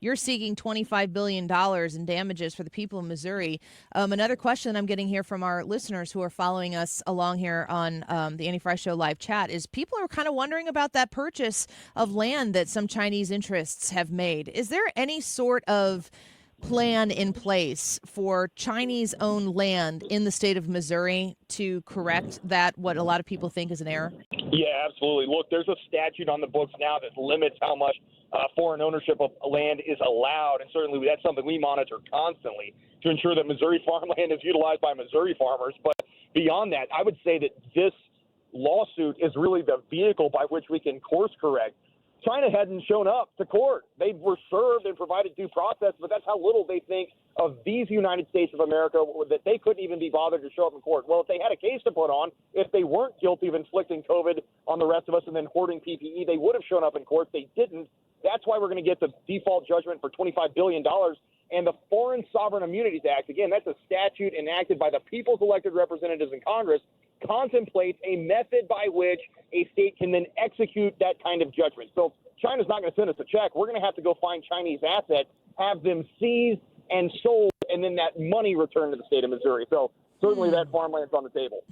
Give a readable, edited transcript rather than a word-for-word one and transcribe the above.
you're seeking $25 billion in damages for the people of Missouri. Another question I'm getting here from our listeners who are following us along here on the Annie Frey Show live chat is people are kind of wondering about that purchase of land that some Chinese interests have made. Is there any sort of plan in place for Chinese-owned land in the state of Missouri to correct that, what a lot of people think is an error? Yeah, absolutely. Look, there's a statute on the books now that limits how much foreign ownership of land is allowed, and certainly that's something we monitor constantly to ensure that Missouri farmland is utilized by Missouri farmers. But beyond that, I would say that this lawsuit is really the vehicle by which we can course correct. China hadn't shown up to court. They were served and provided due process, but that's how little they think of these United States of America that they couldn't even be bothered to show up in court. Well, if they had a case to put on, if they weren't guilty of inflicting COVID on the rest of us and then hoarding PPE, they would have shown up in court. They didn't. That's why we're going to get the default judgment for $25 billion. And the Foreign Sovereign Immunities Act, again, that's a statute enacted by the people's elected representatives in Congress, contemplates a method by which a state can then execute that kind of judgment. So China's not going to send us a check. We're going to have to go find Chinese assets, have them seized and sold, and then that money returned to the state of Missouri. So certainly that farmland's on the table.